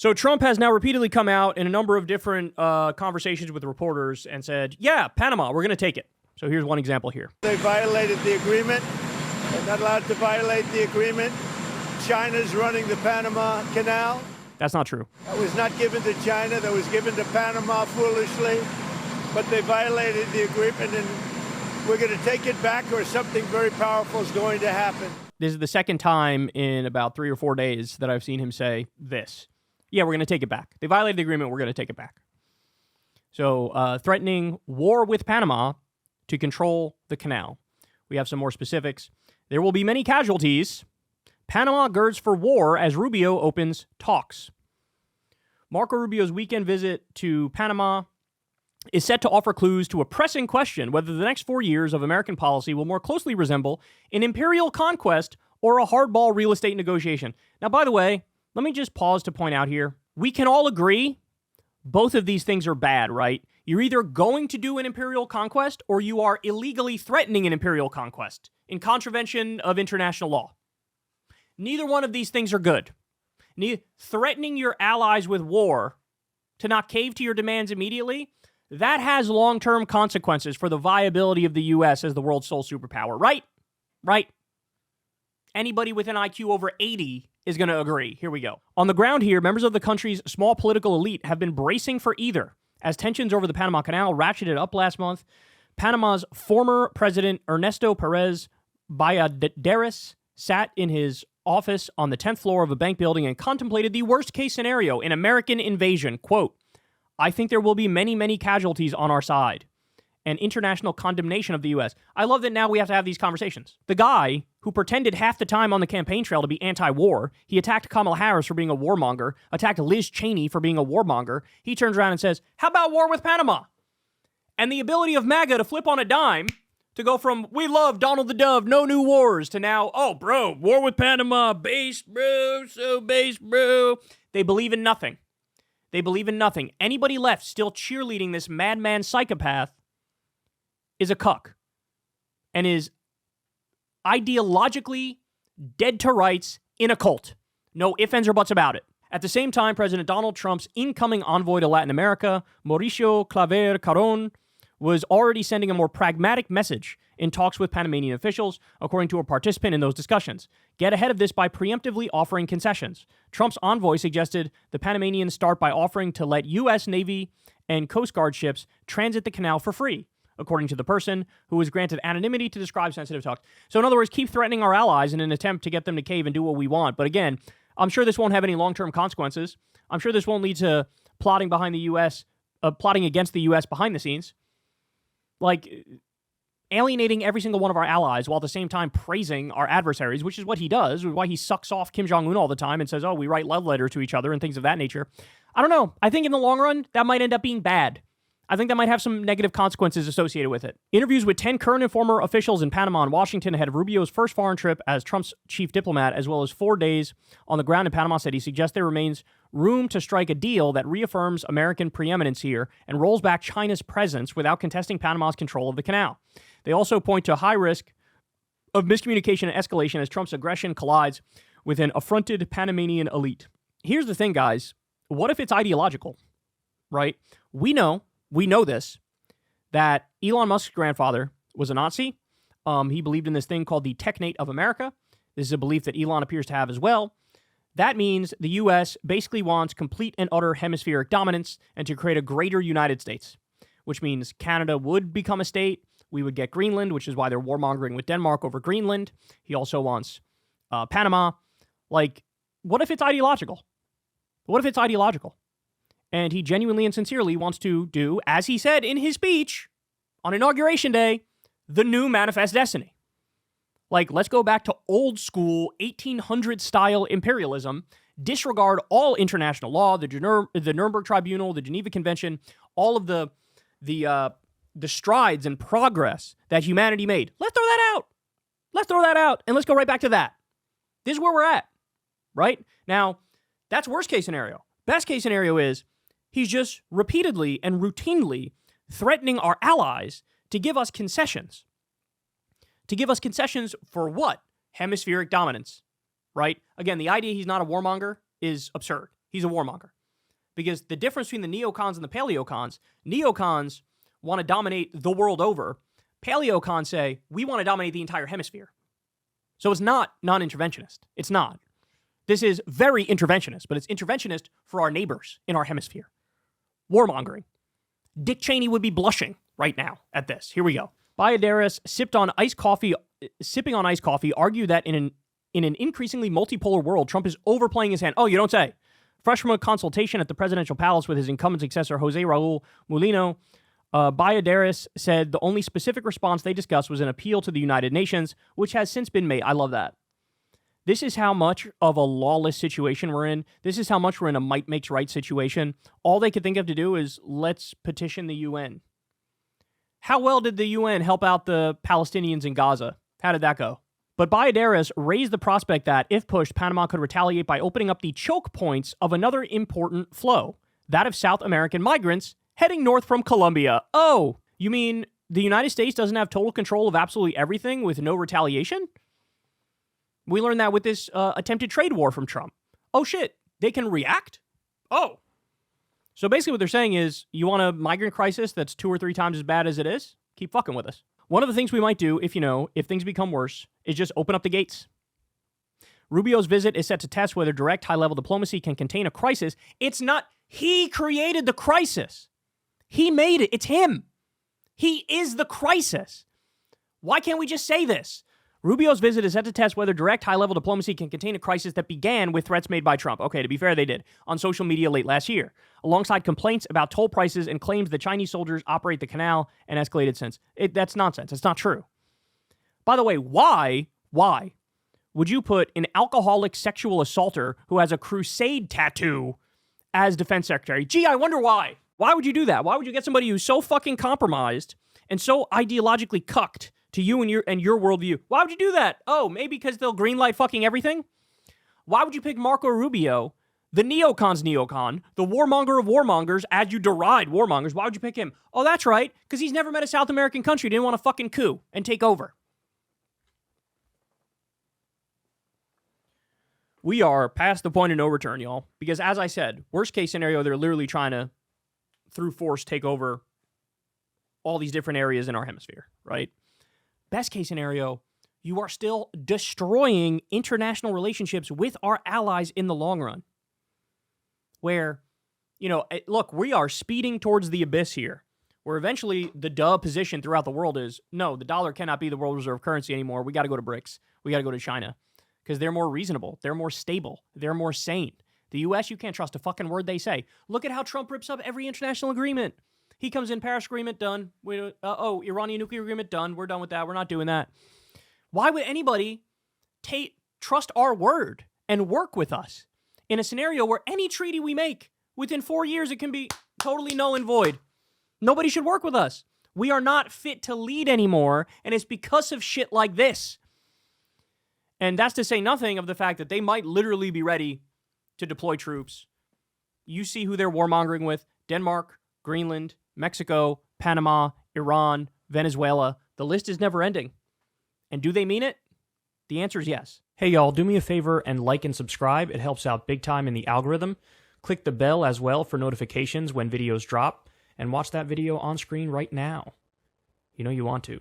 So Trump has now repeatedly come out in a number of different conversations with reporters and said, yeah, Panama, we're going to take it. So here's one example here. They violated the agreement. They're not allowed to violate the agreement. China's running the Panama Canal. That's not true. That was not given to China. That was given to Panama foolishly. But they violated the agreement, and we're going to take it back, or something very powerful is going to happen. This is the second time in about 3 or 4 days that I've seen him say this. Yeah, we're going to take it back. They violated the agreement. We're going to take it back. So threatening war with Panama to control the canal. We have some more specifics. There will be many casualties. Panama girds for war as Rubio opens talks. Marco Rubio's weekend visit to Panama is set to offer clues to a pressing question whether the next 4 years of American policy will more closely resemble an imperial conquest or a hardball real estate negotiation. Now, by the way, let me just pause to point out here, we can all agree both of these things are bad, right? You're either going to do an imperial conquest or you are illegally threatening an imperial conquest in contravention of international law. Neither one of these things are good. Threatening your allies with war to not cave to your demands immediately, that has long-term consequences for the viability of the U.S. as the world's sole superpower, right? Right. Anybody with an IQ over 80 is going to agree. Here we go. On the ground here, members of the country's small political elite have been bracing for either. As tensions over the Panama Canal ratcheted up last month, Panama's former president Ernesto Perez Valladares sat in his office on the 10th floor of a bank building and contemplated the worst-case scenario, an American invasion. Quote, I think there will be many, many casualties on our side. And international condemnation of the U.S. I love that now we have to have these conversations. The guy who pretended half the time on the campaign trail to be anti-war, he attacked Kamala Harris for being a warmonger, attacked Liz Cheney for being a warmonger. He turns around and says, how about war with Panama? And the ability of MAGA to flip on a dime to go from, we love Donald the Dove, no new wars, to now, oh, bro, war with Panama, base, bro, so base, bro. They believe in nothing. They believe in nothing. Anybody left still cheerleading this madman psychopath is a cuck and is ideologically dead to rights in a cult. No ifs, ands, or buts about it. At the same time, President Donald Trump's incoming envoy to Latin America, Mauricio Claver Caron, was already sending a more pragmatic message in talks with Panamanian officials, according to a participant in those discussions. Get ahead of this by preemptively offering concessions. Trump's envoy suggested the Panamanians start by offering to let U.S. Navy and Coast Guard ships transit the canal for free, according to the person who was granted anonymity to describe sensitive talks. So in other words, keep threatening our allies in an attempt to get them to cave and do what we want. But again, I'm sure this won't have any long-term consequences. I'm sure this won't lead to plotting behind the U.S., plotting against the U.S. behind the scenes. Like alienating every single one of our allies while at the same time praising our adversaries, which is what he does, why he sucks off Kim Jong-un all the time and says, oh, we write love letters to each other and things of that nature. I don't know. I think in the long run, that might end up being bad. I think that might have some negative consequences associated with it. Interviews with 10 current and former officials in Panama and Washington ahead of Rubio's first foreign trip as Trump's chief diplomat, as well as 4 days on the ground in Panama City, suggest there remains room to strike a deal that reaffirms American preeminence here and rolls back China's presence without contesting Panama's control of the canal. They also point to high risk of miscommunication and escalation as Trump's aggression collides with an affronted Panamanian elite. Here's the thing, guys. What if it's ideological, right? We know this, that Elon Musk's grandfather was a Nazi. He believed in this thing called the Technate of America. This is a belief that Elon appears to have as well. That means the U.S. basically wants complete and utter hemispheric dominance and to create a greater United States, which means Canada would become a state. We would get Greenland, which is why they're warmongering with Denmark over Greenland. He also wants Panama. Like, what if it's ideological? What if it's ideological? And he genuinely and sincerely wants to do, as he said in his speech on Inauguration Day, the new Manifest Destiny. Like, let's go back to old school 1800s-style imperialism, disregard all international law, the Nuremberg Tribunal, the Geneva Convention, all of the strides and progress that humanity made. Let's throw that out. Let's throw that out, and let's go right back to that. This is where we're at, right? Now, that's worst case scenario. Best case scenario is he's just repeatedly and routinely threatening our allies to give us concessions. To give us concessions for what? Hemispheric dominance, right? Again, the idea he's not a warmonger is absurd. He's a warmonger. Because the difference between the neocons and the neocons want to dominate the world over. Paleocons say, we want to dominate the entire hemisphere. So it's not non-interventionist. It's not. This is very interventionist, but it's interventionist for our neighbors in our hemisphere. Warmongering. Dick Cheney would be blushing right now at this. Here we go. Biodaris sipping on iced coffee, argued that in an increasingly multipolar world, Trump is overplaying his hand. Oh, you don't say. Fresh from a consultation at the presidential palace with his incumbent successor, Jose Raul Mulino, Biodaris said the only specific response they discussed was an appeal to the United Nations, which has since been made. I love that. This is how much of a lawless situation we're in. This is how much we're in a might makes right situation. All they could think of to do is let's petition the UN. How well did the UN help out the Palestinians in Gaza? How did that go? But Biodaris raised the prospect that, if pushed, Panama could retaliate by opening up the choke points of another important flow, that of South American migrants heading north from Colombia. Oh, you mean the United States doesn't have total control of absolutely everything with no retaliation? We learned that with this attempted trade war from Trump. Oh shit, they can react? Oh. So basically what they're saying is, you want a migrant crisis that's 2 or 3 times as bad as it is? Keep fucking with us. One of the things we might do, if things become worse, is just open up the gates. Rubio's visit is set to test whether direct high-level diplomacy can contain a crisis. It's not. He created the crisis. He made it. It's him. He is the crisis. Why can't we just say this? Rubio's visit is set to test whether direct high-level diplomacy can contain a crisis that began with threats made by Trump. Okay, to be fair, they did, on social media late last year, alongside complaints about toll prices and claims that Chinese soldiers operate the canal and escalated since. That's nonsense. It's not true. By the way, why would you put an alcoholic sexual assaulter who has a crusade tattoo as defense secretary? Gee, I wonder why. Why would you do that? Why would you get somebody who's so fucking compromised and so ideologically cucked to you and your worldview? Why would you do that? Oh, maybe because they'll greenlight fucking everything? Why would you pick Marco Rubio, the neocon's neocon, the warmonger of warmongers, as you deride warmongers? Why would you pick him? Oh, that's right, because he's never met a South American country, didn't want to fucking coup and take over. We are past the point of no return, y'all, because as I said, worst case scenario, they're literally trying to, through force, take over all these different areas in our hemisphere, right? Best case scenario, you are still destroying international relationships with our allies in the long run. Where, look, we are speeding towards the abyss here, where eventually the position throughout the world is, no, the dollar cannot be the world reserve currency anymore. We got to go to BRICS. We got to go to China because they're more reasonable. They're more stable. They're more sane. The U.S., you can't trust a fucking word they say. Look at how Trump rips up every international agreement. He comes in, Paris Agreement, done. Iranian nuclear agreement, done. We're done with that. We're not doing that. Why would anybody trust our word and work with us in a scenario where any treaty we make, within 4 years, it can be totally null and void? Nobody should work with us. We are not fit to lead anymore, and it's because of shit like this. And that's to say nothing of the fact that they might literally be ready to deploy troops. You see who they're warmongering with. Denmark, Greenland, Mexico, Panama, Iran, Venezuela. The list is never ending. And do they mean it? The answer is yes. Hey y'all, do me a favor and like and subscribe. It helps out big time in the algorithm. Click the bell as well for notifications when videos drop. And watch that video on screen right now. You know you want to.